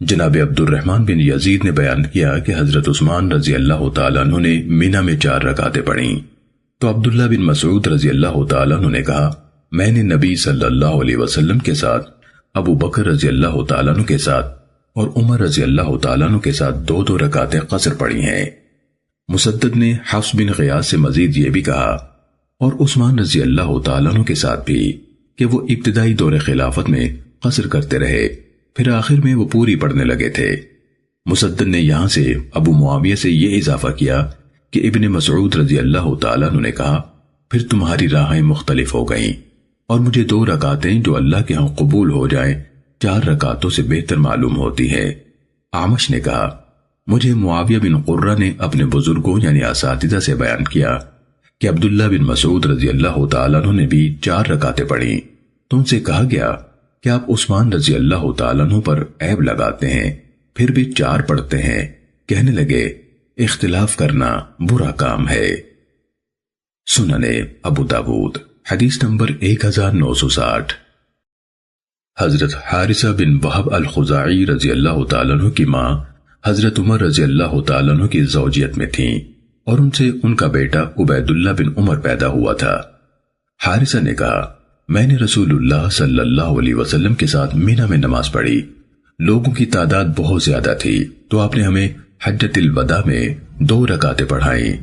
جناب عبد الرحمن بن یزید نے بیان کیا کہ حضرت عثمان رضی اللہ تعالیٰ عنہ نے منی میں 4 رکعتیں پڑھیں، تو عبداللہ بن مسعود رضی اللہ تعالیٰ عنہ نے کہا، میں نے نبی صلی اللہ علیہ وسلم کے ساتھ، ابو بکر رضی اللہ تعالیٰ عنہ کے ساتھ اور عمر رضی اللہ تعالیٰ عنہ کے ساتھ 2 رکعتیں قصر پڑھی ہیں۔ مسدد نے حفص بن غیاث سے مزید یہ بھی کہا، اور عثمان رضی اللہ تعالیٰ عنہ کے ساتھ بھی، کہ وہ ابتدائی دور خلافت میں قصر کرتے رہے، پھر آخر میں وہ پوری پڑھنے لگے تھے۔ مسدد نے یہاں سے ابو معاویہ سے یہ اضافہ کیا کہ ابن مسعود رضی اللہ تعالیٰ عنہ نے کہا پھر تمہاری راہیں مختلف ہو گئیں اور مجھے 2 رکعتیں جو اللہ کے ہاں قبول ہو جائیں 4 رکعتوں سے بہتر معلوم ہوتی ہے۔ اعمش نے کہا مجھے معاویہ بن قرہ نے اپنے بزرگوں یعنی اساتذہ سے بیان کیا کہ عبداللہ بن مسعود رضی اللہ تعالیٰ عنہ نے بھی 4 رکعتیں پڑھیں تو ان سے کہا گیا کہ آپ عثمان رضی اللہ تعالیٰ عنہ پر عیب لگاتے ہیں پھر بھی 4 پڑھتے ہیں۔ کہنے لگے اختلاف کرنا برا کام ہے۔ سنن ابو داود حدیث نمبر 1960۔ حضرت حارثہ بن وہب الخزاعی رضی اللہ تعالیٰ عنہ کی ماں حضرت عمر رضی اللہ تعالیٰ عنہ کی زوجیت میں تھیں اور ان سے ان کا بیٹا عبید اللہ بن عمر پیدا ہوا تھا۔ حارثہ نے کہا میں نے رسول اللہ صلی اللہ علیہ وسلم کے ساتھ مینا میں نماز پڑھی، لوگوں کی تعداد بہت زیادہ تھی تو آپ نے ہمیں حجۃ الوداع میں 2 رکعتیں پڑھائیں۔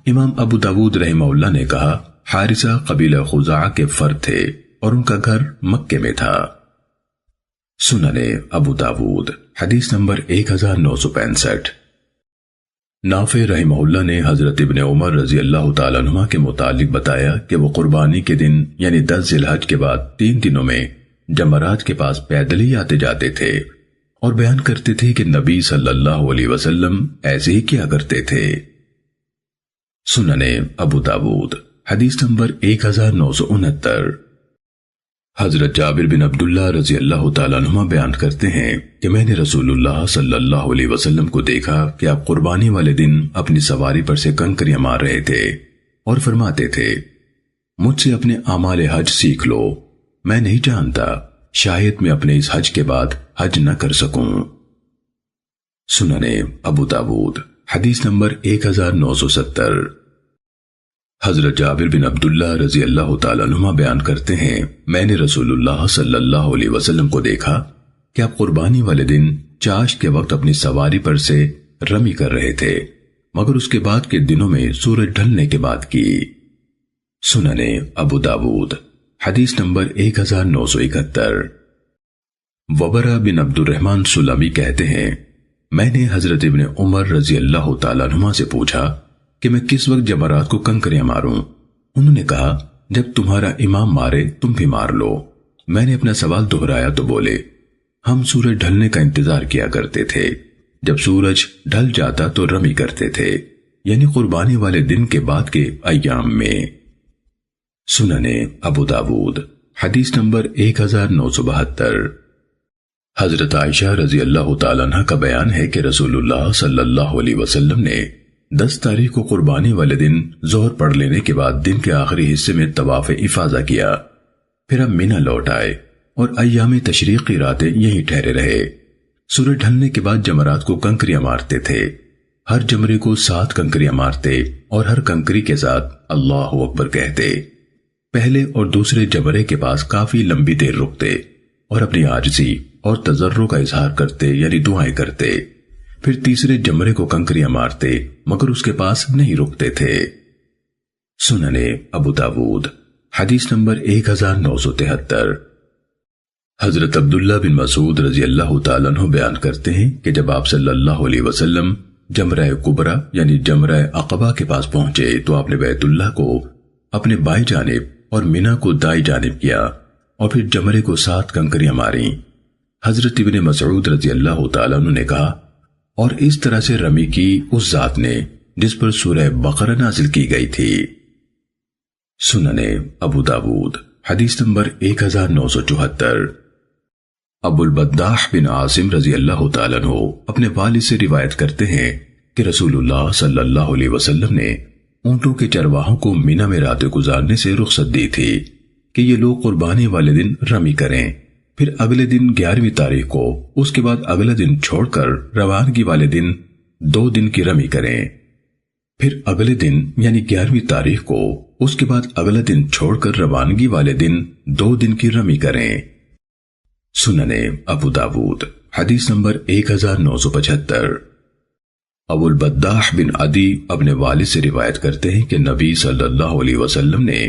امام ابو داود رحمہ اللہ نے کہا حارثہ قبیلہ خزاعہ کے فرد تھے اور ان کا گھر مکے میں تھا۔ سنن ابو داود حدیث نمبر 1965۔ نافع رحمہ اللہ نے حضرت ابن عمر رضی اللہ تعالیٰ عنہ کے متعلق بتایا کہ وہ قربانی کے دن یعنی 10 ذی الحج کے بعد 3 دنوں میں جمرات کے پاس پیدل ہی آتے جاتے تھے اور بیان کرتے تھے کہ نبی صلی اللہ علیہ وسلم ایسے ہی کیا کرتے تھے۔ سنن ابو داود حدیث نمبر 1969۔ حضرت جابر بن عبداللہ رضی اللہ تعالیٰ عنہ بیان کرتے ہیں کہ میں نے رسول اللہ صلی اللہ علیہ وسلم کو دیکھا کہ آپ قربانی والے دن اپنی سواری پر سے کنکریاں مار رہے تھے اور فرماتے تھے مجھ سے اپنے اعمال حج سیکھ لو، میں نہیں جانتا شاید میں اپنے اس حج کے بعد حج نہ کر سکوں۔ سنن ابو داود حدیث نمبر 1970۔ حضرت جابر بن عبداللہ رضی اللہ تعالیٰ عنہ بیان کرتے ہیں میں نے رسول اللہ صلی اللہ علیہ وسلم کو دیکھا کہ آپ قربانی والے دن چاشت کے وقت اپنی سواری پر سے رمی کر رہے تھے مگر اس کے بعد کے دنوں میں سورج ڈھلنے کے بعد کی۔ سنن ابو داود حدیث نمبر 1971۔ وبرہ بن عبد الرحمن سلمی کہتے ہیں میں نے حضرت ابن عمر رضی اللہ تعالیٰ عنہ سے پوچھا کہ میں کس وقت جمرات کو کنکریاں ماروں؟ انہوں نے کہا جب تمہارا امام مارے تم بھی مار لو۔ میں نے اپنا سوال دہرایا تو بولے ہم سورج ڈھلنے کا انتظار کیا کرتے تھے، جب سورج ڈھل جاتا تو رمی کرتے تھے، یعنی قربانی والے دن کے بعد کے ایام میں۔ سنن ابو داود حدیث نمبر 1972۔ حضرت عائشہ رضی اللہ تعالیٰ عنہ کا بیان ہے کہ رسول اللہ صلی اللہ علیہ وسلم نے 10 تاریخ کو قربانی والے دن ظہر پڑھ لینے کے بعد دن کے آخری حصے میں طواف افاضہ کیا، پھر ہم مینا لوٹ آئے اور ایام تشریق کی راتیں یہیں ٹھہرے رہے۔ سورج ڈھلنے کے بعد جمرات کو کنکریاں مارتے تھے، ہر جمرے کو 7 کنکریاں مارتے اور ہر کنکری کے ساتھ اللہ اکبر کہتے، پہلے اور دوسرے جمرے کے پاس کافی لمبی دیر رکتے اور اپنی عاجزی اور تضرع کا اظہار کرتے یعنی دعائیں کرتے، پھر تیسرے جمرے کو کنکریاں مارتے مگر اس کے پاس نہیں رکتے تھے۔ سنن ابو داود حدیث نمبر 1973۔ حضرت عبداللہ بن مسعود رضی اللہ تعالیٰ عنہ بیان کرتے ہیں کہ جب آپ صلی اللہ علیہ وسلم جمرہ کبریٰ یعنی جمرہ عقبہ کے پاس پہنچے تو آپ نے بیت اللہ کو اپنے بائیں جانب اور مینا کو دائیں جانب کیا اور پھر جمرے کو 7 کنکریاں ماریں۔ حضرت ابن مسعود رضی اللہ تعالیٰ عنہ نے کہا اور اس طرح سے رمی کی اس ذات نے جس پر سورہ بقرہ نازل کی گئی تھی۔ سنن ابو داود حدیث نمبر 1974۔ ابو البداح بن عاصم رضی اللہ تعالیٰ عنہ اپنے والد سے روایت کرتے ہیں کہ رسول اللہ صلی اللہ علیہ وسلم نے اونٹوں کے چرواہوں کو مینا میں راتیں گزارنے سے رخصت دی تھی کہ یہ لوگ قربانی والے دن رمی کریں، پھر اگلے دن 11ویں تاریخ کو اس کے بعد اگلا دن چھوڑ کر روانگی والے دن 2 دن کی رمی کریں، پھر اگلے دن یعنی 11ویں تاریخ کو اس کے بعد اگلا دن چھوڑ کر روانگی والے دن 2 دن کی رمی کریں۔ سنن ابو داود حدیث نمبر 1975۔ ابو البداح بن عدی اپنے والد سے روایت کرتے ہیں کہ نبی صلی اللہ علیہ وسلم نے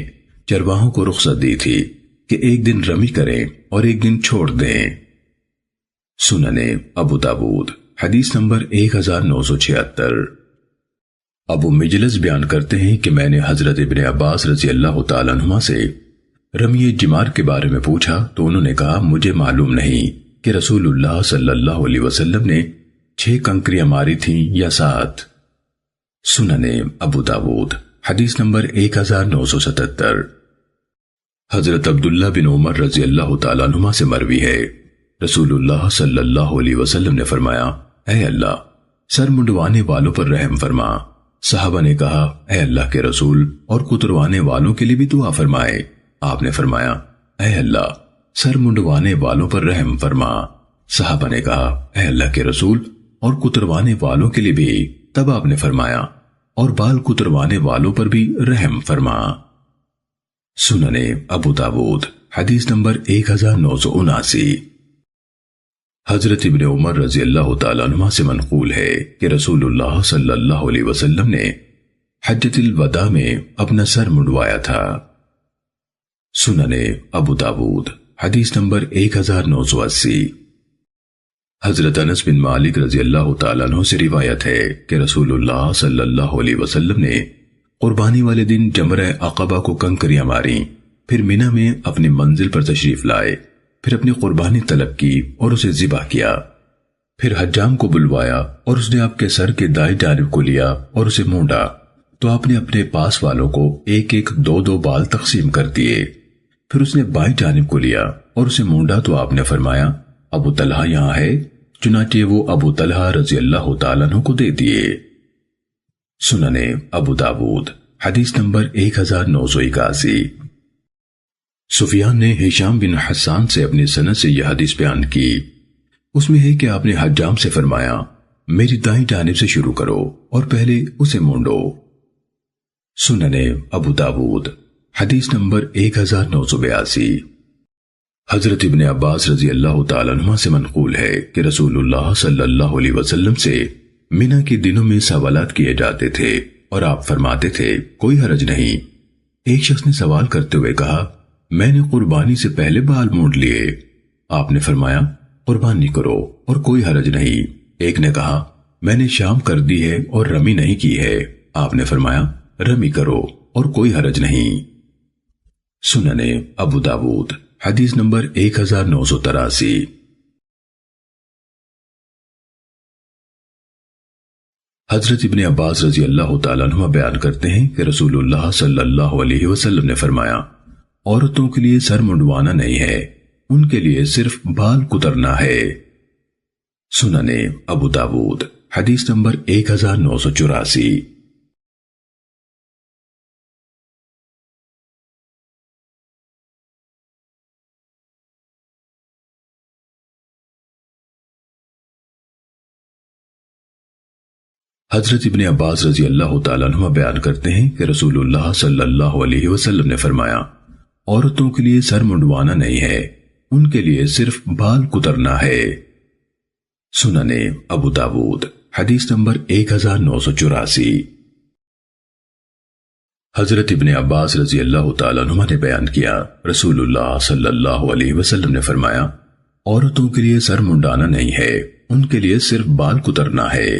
چرواہوں کو رخصت دی تھی کہ ایک دن رمی کریں اور ایک دن چھوڑ دیں۔ سنن ابو داود حدیث نمبر 1976۔ ابو مجلس بیان کرتے ہیں کہ میں نے حضرت ابن عباس رضی اللہ تعالیٰ عنہما سے رمی جمار کے بارے میں پوچھا تو انہوں نے کہا مجھے معلوم نہیں کہ رسول اللہ صلی اللہ علیہ وسلم نے 6 کنکریاں ماری تھیں یا 7۔ سننے ابو داود حدیث نمبر 1977۔ حضرت عبداللہ بن عمر رضی اللہ تعالیٰ عنہما سے مروی ہے، رسول اللہ صلی اللہ علیہ وسلم نے فرمایا، اے اللہ سر منڈوانے والوں پر رحم فرما۔ صحابہ نے کہا، اے اللہ کے رسول اور کتروانے والوں کے لیے بھی دعا فرمائے۔ آپ نے فرمایا، اے اللہ سر منڈوانے والوں پر رحم فرما۔ صحابہ نے کہا، اے اللہ کے رسول اور کتروانے والوں کے لیے بھی۔ تب آپ نے فرمایا، اور بال کتروانے والوں پر بھی رحم فرما۔ سننے ابو داود حدیث نمبر 1979۔ حضرت ابن عمر رضی اللہ تعالیٰ عنہ سے منقول ہے کہ رسول اللہ صلی اللہ علیہ وسلم نے حجۃ الوداع میں اپنا سر منڈوایا تھا۔ سننے ابو داود حدیث نمبر 1980۔ حضرت انس بن مالک رضی اللہ تعالیٰ عنہ سے روایت ہے کہ رسول اللہ صلی اللہ علیہ وسلم نے قربانی والے دن جمرہ عقبہ کو کنکریاں ماری، پھر منی میں اپنی منزل پر تشریف لائے، پھر اپنی قربانی طلب کی اور اسے ذبح کیا، پھر حجام کو بلوایا اور اس نے آپ کے سر کے دائیں جانب کو لیا اور اسے مونڈا تو آپ نے اپنے پاس والوں کو 1-1 2-2 بال تقسیم کر دیے، پھر اس نے بائیں جانب کو لیا اور اسے مونڈا تو آپ نے فرمایا، ابو طلحہ یہاں ہے، چنانچہ وہ ابو طلحہ رضی اللہ تعالیٰ عنہ کو دے دیے۔ سننے ابو داود حدیث نمبر 1981۔ سفیان نے ہشام بن حسان سے اپنی سند سے یہ حدیث بیان کی، اس میں ہے کہ آپ نے حجام سے فرمایا، میری دائیں جانب سے شروع کرو اور پہلے اسے مونڈو۔ سننے ابو داود حدیث نمبر 1982۔ حضرت ابن عباس رضی اللہ تعالیٰ عنہ سے منقول ہے کہ رسول اللہ صلی اللہ علیہ وسلم سے منی کے دنوں میں سوالات کیے جاتے تھے اور آپ فرماتے تھے کوئی حرج نہیں۔ ایک شخص نے سوال کرتے ہوئے کہا، میں نے قربانی سے پہلے بال مونڈ لیے۔ آپ نے فرمایا، قربانی کرو اور کوئی حرج نہیں۔ ایک نے کہا، میں نے شام کر دی ہے اور رمی نہیں کی ہے۔ آپ نے فرمایا، رمی کرو اور کوئی حرج نہیں۔ سننے ابو داود حدیث نمبر 1983۔ حضرت ابن عباس رضی اللہ تعالیٰ عنہ بیان کرتے ہیں کہ رسول اللہ صلی اللہ علیہ وسلم نے فرمایا، عورتوں کے لیے سر منڈوانا نہیں ہے، ان کے لیے صرف بال کترنا ہے۔ سننے ابو داود حدیث نمبر 1984۔ حضرت ابن عباس رضی اللہ تعالیٰ عنہ بیان کرتے ہیں کہ رسول اللہ صلی اللہ علیہ وسلم نے فرمایا، عورتوں کے لیے سر منڈوانا نہیں ہے، ان کے لیے صرف بال کترنا ہے۔ سننے ابو داود حدیث نمبر 1984۔ حضرت ابن عباس رضی اللہ تعالیٰ عنہ نے بیان کیا، رسول اللہ صلی اللہ علیہ وسلم نے فرمایا، عورتوں کے لیے سر منڈانا نہیں ہے، ان کے لیے صرف بال کترنا ہے۔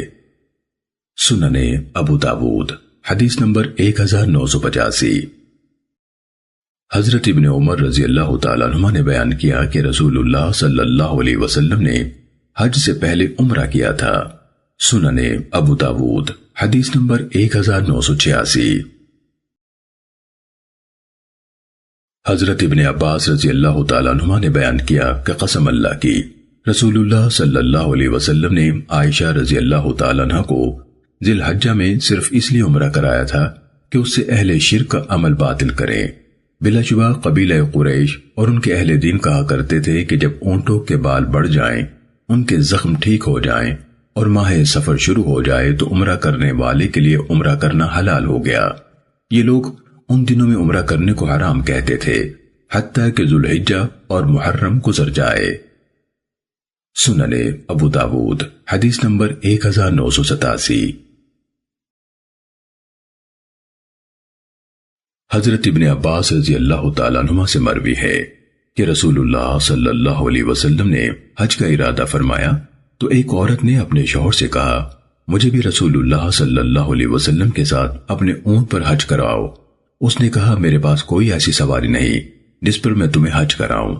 سننے ابو داود حدیث نمبر 1985۔ حضرت ابن عمر رضی اللہ تعالیٰ عنہ نے بیان کیا کہ رسول اللہ صلی اللہ علیہ وسلم نے حج سے پہلے عمرہ کیا تھا۔ سننے ابو داود حدیث نمبر 1986۔ حضرت ابن عباس رضی اللہ تعالیٰ عنہ نے بیان کیا کہ قسم اللہ کی، رسول اللہ صلی اللہ علیہ وسلم نے عائشہ رضی اللہ تعالیٰ عنہ کو ذی الحجہ میں صرف اس لیے عمرہ کرایا تھا کہ اس سے اہل شرک کا عمل باطل کریں۔ بلا شبہ قبیلہ قریش اور ان کے اہل دین کہا کرتے تھے کہ جب اونٹوں کے بال بڑھ جائیں، ان کے زخم ٹھیک ہو جائیں اور ماہ سفر شروع ہو جائے تو عمرہ کرنے والے کے لیے عمرہ کرنا حلال ہو گیا۔ یہ لوگ ان دنوں میں عمرہ کرنے کو حرام کہتے تھے حتیٰ کہ ذو الحجہ اور محرم گزر جائے۔ سننے ابو داود حدیث نمبر 1987۔ حضرت ابن عباس رضی اللہ تعالیٰ عنہ سے مروی ہے کہ رسول اللہ صلی اللہ علیہ وسلم نے حج کا ارادہ فرمایا تو ایک عورت نے اپنے شوہر سے کہا مجھے بھی رسول اللہ صلی اللہ علیہ وسلم کے ساتھ اپنے اونٹ پر حج کراؤ۔ اس نے کہا میرے پاس کوئی ایسی سواری نہیں جس پر میں تمہیں حج کراؤں۔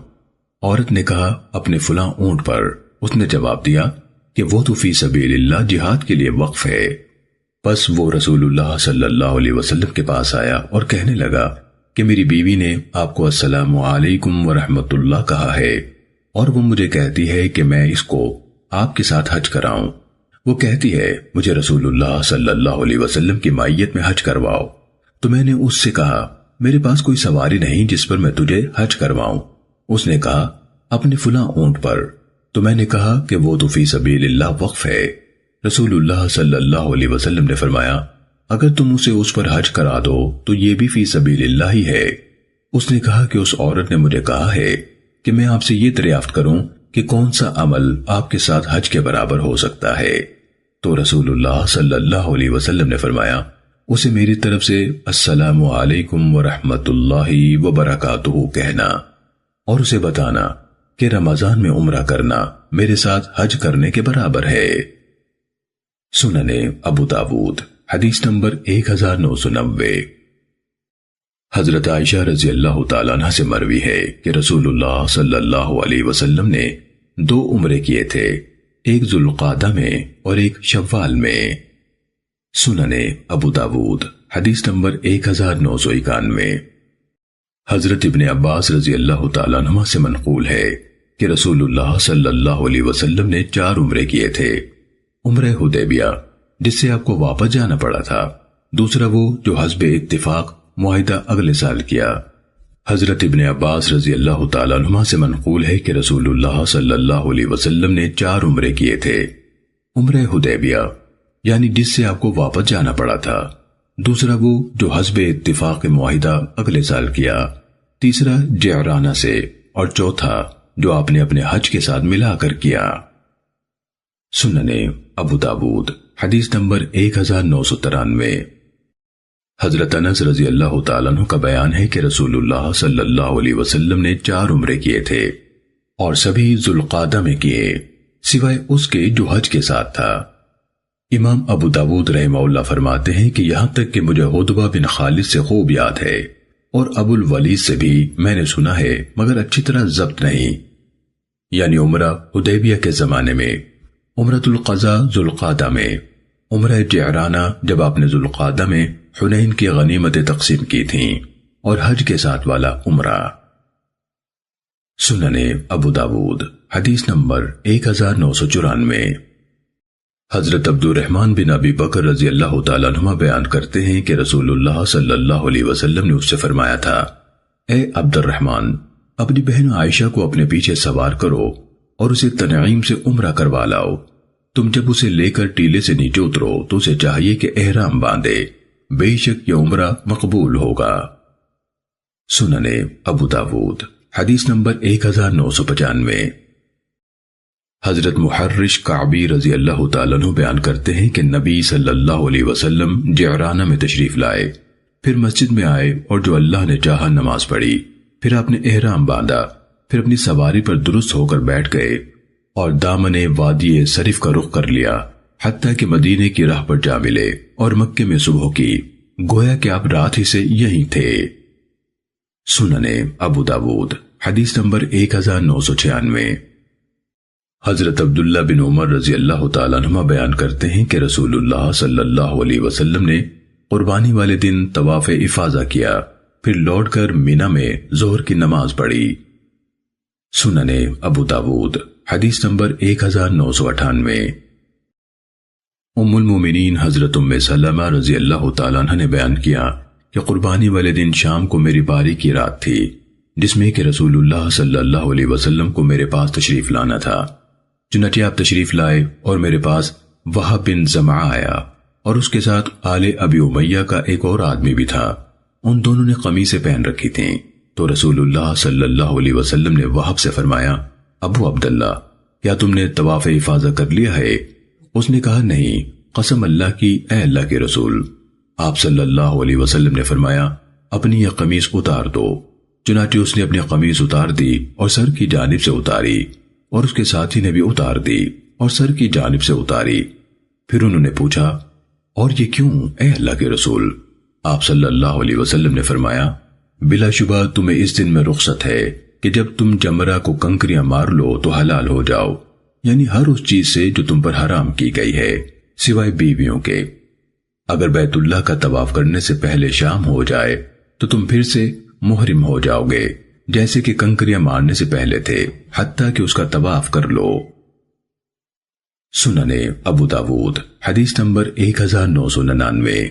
عورت نے کہا اپنے فلاں اونٹ پر۔ اس نے جواب دیا کہ وہ تو فی سبیل اللہ جہاد کے لیے وقف ہے۔ پس وہ رسول اللہ صلی اللہ علیہ وسلم کے پاس آیا اور کہنے لگا کہ میری بیوی نے آپ کو السلام علیکم ورحمۃ اللہ کہا ہے اور وہ مجھے کہتی ہے کہ میں اس کو آپ کے ساتھ حج کراؤں۔ وہ کہتی ہے مجھے رسول اللہ صلی اللہ علیہ وسلم کی مائیت میں حج کرواؤ۔ تو میں نے اس سے کہا میرے پاس کوئی سواری نہیں جس پر میں تجھے حج کرواؤں۔ اس نے کہا اپنے فلاں اونٹ پر۔ تو میں نے کہا کہ وہ تو فی سبیل اللہ وقف ہے۔ رسول اللہ صلی اللہ علیہ وسلم نے فرمایا اگر تم اسے اس پر حج کرا دو تو یہ بھی فی سبیل اللہ ہی ہے۔ اس نے کہا کہ اس عورت نے مجھے کہا ہے کہ میں آپ سے یہ دریافت کروں کہ کون سا عمل آپ کے ساتھ حج کے برابر ہو سکتا ہے۔ تو رسول اللہ صلی اللہ علیہ وسلم نے فرمایا اسے میری طرف سے السلام علیکم ورحمۃ اللہ وبرکاتہ کہنا اور اسے بتانا کہ رمضان میں عمرہ کرنا میرے ساتھ حج کرنے کے برابر ہے۔ سننے ابو داود حدیث نمبر 1990۔ حضرت عائشہ رضی اللہ تعالیٰ عنہ سے مروی ہے کہ رسول اللہ صلی اللہ علیہ وسلم نے 2 عمرے کیے تھے، ایک ذوالقعدہ میں اور ایک شوال میں۔ سننے ابو داود حدیث نمبر 1991۔ حضرت ابن عباس رضی اللہ تعالیٰ عنہ سے منقول ہے کہ رسول اللہ صلی اللہ علیہ وسلم نے 4 عمرے کیے تھے۔ عمرہ حدیبیہ جس سے آپ کو واپس جانا پڑا تھا، دوسرا وہ جو حسب اتفاق معاہدہ اگلے سال کیا۔ حضرت ابن عباس رضی اللہ تعالیٰ عنہ سے منقول ہے کہ رسول اللہ صلی اللہ علیہ وسلم نے 4 عمرے کیے تھے، عمرہ حدیبیہ یعنی جس سے آپ کو واپس جانا پڑا تھا، دوسرا وہ جو حسب اتفاق معاہدہ اگلے سال کیا، تیسرا جعرانہ سے اور چوتھا جو آپ نے اپنے حج کے ساتھ ملا کر کیا۔ سننے ابو داود حدیث نمبر 1993۔ حضرت انس رضی اللہ تعالیٰ عنہ کا بیان ہے کہ رسول اللہ صلی اللہ علیہ وسلم نے 4 عمرے کیے تھے اور سبھی ذوالقعدہ میں کیے سوائے اس کے جو حج کے ساتھ تھا۔ امام ابو داود رحمہ اللہ فرماتے ہیں کہ یہاں تک کہ مجھے عتبہ بن خالد سے خوب یاد ہے اور ابو الولید سے بھی میں نے سنا ہے مگر اچھی طرح ضبط نہیں، یعنی عمرہ حدیبیہ کے زمانے میں، عمرۃ القضاء ذوالقعدہ میں، عمرہ جعرانہ جب آپ نے ذوالقعدہ میں حنین کی غنیمتیں تقسیم کی تھیں، اور حج کے ساتھ والا عمرہ۔ سننے ابو داود حدیث نمبر 1994۔ حضرت عبد الرحمن بن ابی بکر رضی اللہ تعالیٰ عنہ بیان کرتے ہیں کہ رسول اللہ صلی اللہ علیہ وسلم نے اس سے فرمایا تھا اے عبد الرحمن اپنی بہن عائشہ کو اپنے پیچھے سوار کرو اور اسے تنعیم سے عمرہ کروا لاؤ۔ تم جب اسے لے کر ٹیلے سے نیچے اترو تو اسے چاہیے کہ احرام باندھے، بے شک یہ عمرہ مقبول ہوگا۔ سننے ابو داود حدیث نمبر 1995۔ حضرت محرش کعبی رضی اللہ تعالیٰ عنہ بیان کرتے ہیں کہ نبی صلی اللہ علیہ وسلم جعرانہ میں تشریف لائے، پھر مسجد میں آئے اور جو اللہ نے چاہا نماز پڑھی، پھر آپ نے احرام باندھا، پھر اپنی سواری پر درست ہو کر بیٹھ گئے اور دامن وادی صرف کا رخ کر لیا حتیٰ کہ مدینے کی راہ پر جا ملے اور مکے میں صبح کی، گویا کہ آپ رات ہی سے یہیں تھے۔ سننے ابو داود حدیث نمبر 1996۔ حضرت عبداللہ بن عمر رضی اللہ تعالیٰ عنہ بیان کرتے ہیں کہ رسول اللہ صلی اللہ علیہ وسلم نے قربانی والے دن طواف افاضہ کیا، پھر لوٹ کر مینا میں ظہر کی نماز پڑھی۔ سننے ابو داود حدیث نمبر 1998۔ ام المومنین حضرت ام سلمہ رضی اللہ تعالیٰ عنہ نے بیان کیا کہ قربانی والے دن شام کو میری باری کی رات تھی جس میں کہ رسول اللہ صلی اللہ علیہ وسلم کو میرے پاس تشریف لانا تھا، چنانچہ آپ تشریف لائے اور میرے پاس وہب بن زمعہ آیا اور اس کے ساتھ آل ابی امیہ کا ایک اور آدمی بھی تھا، ان دونوں نے قمیصیں پہن رکھی تھیں۔ تو رسول اللہ صلی اللہ علیہ وسلم نے وہب سے فرمایا ابو عبداللہ کیا تم نے طواف افاضہ کر لیا ہے؟ اس نے کہا نہیں، قسم اللہ کی اے اللہ کے رسول۔ آپ صلی اللہ علیہ وسلم نے فرمایا اپنی یہ قمیص اتار دو۔ چنانچہ اس نے اپنی قمیص اتار دی اور سر کی جانب سے اتاری اور اس کے ساتھی نے بھی اتار دی اور سر کی جانب سے اتاری۔ پھر انہوں نے پوچھا، اور یہ کیوں اے اللہ کے رسول؟ آپ صلی اللہ علیہ وسلم نے فرمایا، بلا شبہ تمہیں اس دن میں رخصت ہے کہ جب تم جمرہ کو کنکریاں مار لو تو حلال ہو جاؤ، یعنی ہر اس چیز سے جو تم پر حرام کی گئی ہے سوائے بیویوں کے۔ اگر بیت اللہ کا طواف کرنے سے پہلے شام ہو جائے تو تم پھر سے محرم ہو جاؤ گے، جیسے کہ کنکریاں مارنے سے پہلے تھے، حتیٰ کہ اس کا طواف کر لو۔ سننے ابو داود حدیث نمبر 1999۔